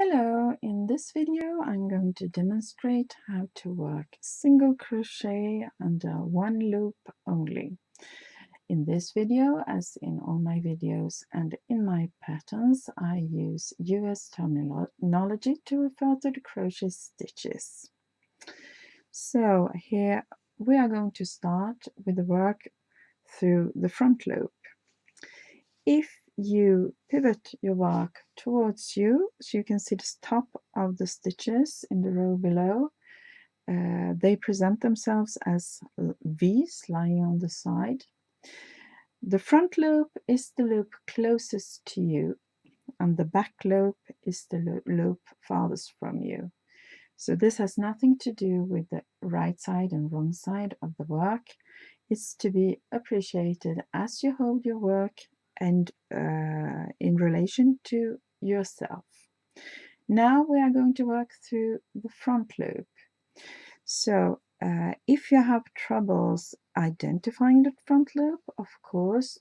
Hello, in this video I'm going to demonstrate how to work single crochet under one loop only. In this video, as in all my videos and in my patterns, I use US terminology to refer to the crochet stitches. So here we are going to start with the work through the front loop. If you pivot your work towards you, so you can see the top of the stitches in the row below. They present themselves as V's lying on the side. The front loop is the loop closest to you, and the back loop is the loop farthest from you. So this has nothing to do with the right side and wrong side of the work. It's to be appreciated as you hold your work and in relation to yourself. Now we are going to work through the front loop. So if you have troubles identifying the front loop, of course,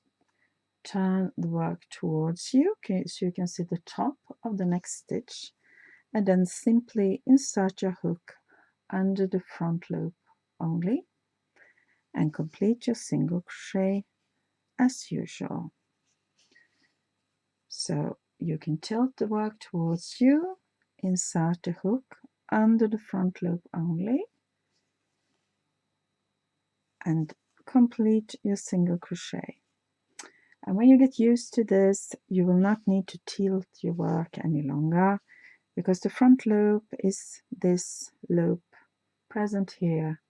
turn the work towards you, okay, so you can see the top of the next stitch, and then simply insert your hook under the front loop only and complete your single crochet as usual. So you can tilt the work towards you, insert the hook under the front loop only, and complete your single crochet. And when you get used to this, you will not need to tilt your work any longer, because the front loop is this loop present here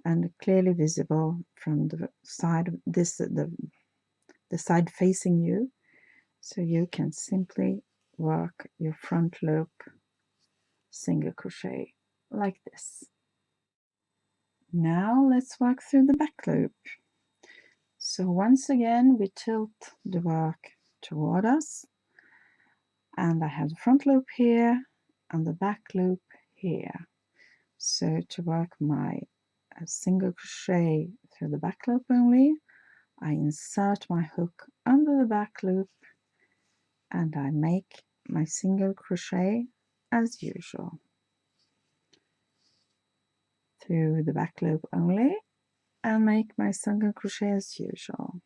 and clearly visible from the side, the side facing you. So you can simply work your front loop single crochet like this. Now let's work through the back loop. So once again we tilt the work toward us, and I have the front loop here and the back loop here. So to work my single crochet through the back loop only, I insert my hook under the back loop and I make my single crochet as usual through the back loop only, and make my single crochet as usual.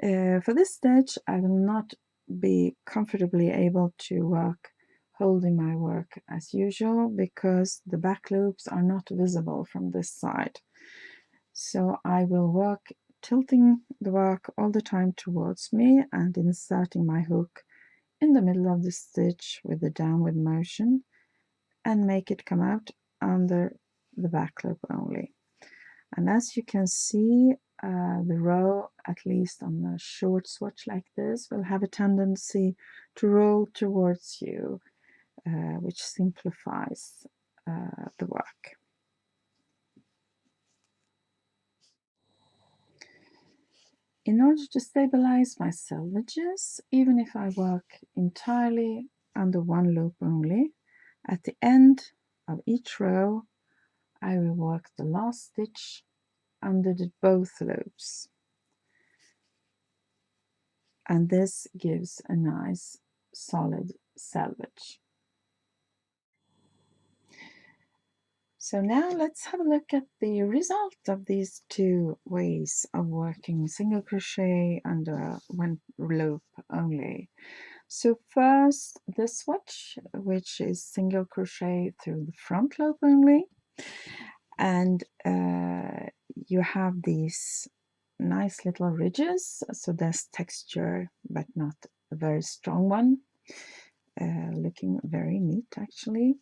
For this stitch I will not be comfortably able to work holding my work as usual, because the back loops are not visible from this side. So I will work tilting the work all the time towards me and inserting my hook in the middle of the stitch with the downward motion and make it come out under the back loop only. And as you can see, the row, at least on a short swatch like this, will have a tendency to roll towards you, which simplifies the work. In order to stabilize my selvages, even if I work entirely under one loop only, at the end of each row I will work the last stitch under both loops, and this gives a nice solid selvage. So now let's have a look at the result of these two ways of working single crochet under one loop only. So first the swatch, which is single crochet through the front loop only, and you have these nice little ridges, so there's texture but not a very strong one, looking very neat actually.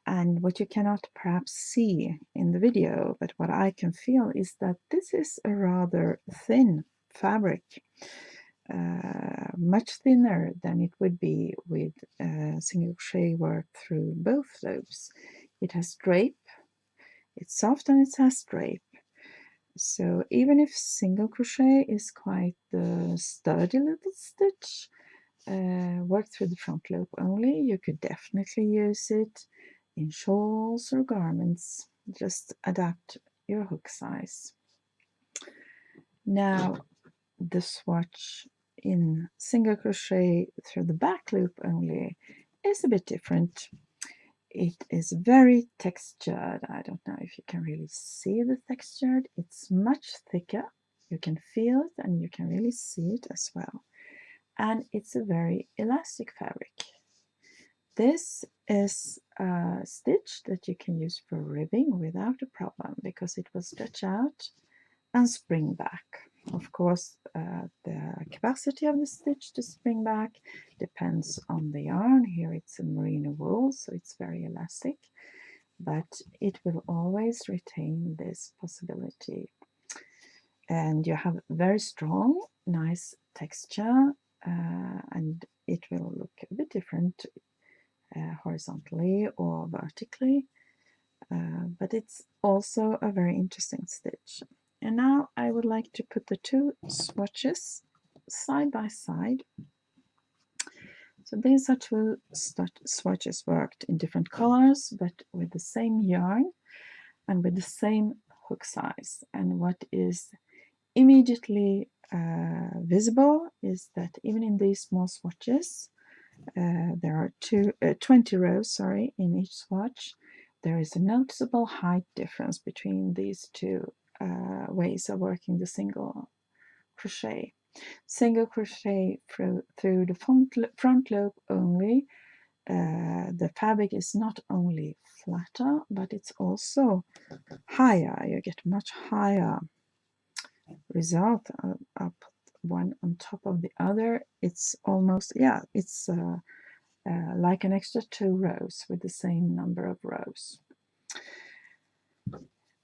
And what you cannot perhaps see in the video, but what I can feel, is that this is a rather thin fabric, much thinner than it would be with single crochet work through both loops. It has drape, it's soft and it has drape. So even if single crochet is quite the sturdy little stitch, worked through the front loop only, you could definitely use it in shawls or garments. Just adapt your hook size. Now the swatch in single crochet through the back loop only is a bit different. It is very textured. I don't know if you can really see the texture. It's much thicker. You can feel it and you can really see it as well. And it's a very elastic fabric. This is a stitch that you can use for ribbing without a problem because it will stretch out and spring back. Of course, the capacity of the stitch to spring back depends on the yarn. Here it's a merino wool, so it's very elastic, but it will always retain this possibility. And you have very strong, nice texture, and it will look a bit different horizontally or vertically, but it's also a very interesting stitch. And now I would like to put the two swatches side by side. So these are two swatches worked in different colors, but with the same yarn and with the same hook size. And what is immediately visible is that even in these small swatches, there are 20 rows in each swatch. There is a noticeable height difference between these two ways of working the single crochet. Single crochet through the front loop only. The fabric is not only flatter, but it's also higher. You get much higher result. I'll put one on top of the other. It's almost, it's like an extra 2 rows with the same number of rows.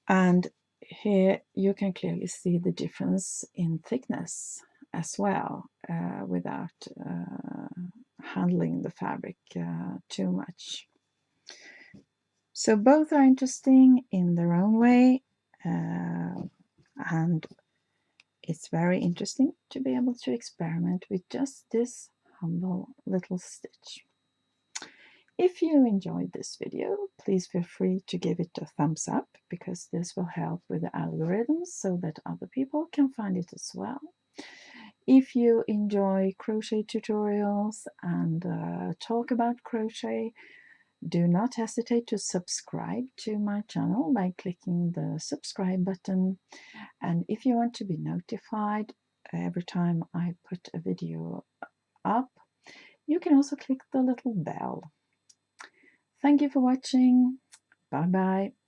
And here you can clearly see the difference in thickness as well, without handling the fabric too much. So both are interesting in their own way, and it's very interesting to be able to experiment with just this humble little stitch. If you enjoyed this video, please feel free to give it a thumbs up, because this will help with the algorithms so that other people can find it as well. If you enjoy crochet tutorials and talk about crochet, do not hesitate to subscribe to my channel by clicking the subscribe button. And if you want to be notified every time I put a video up, you can also click the little bell. Thank you for watching. Bye bye.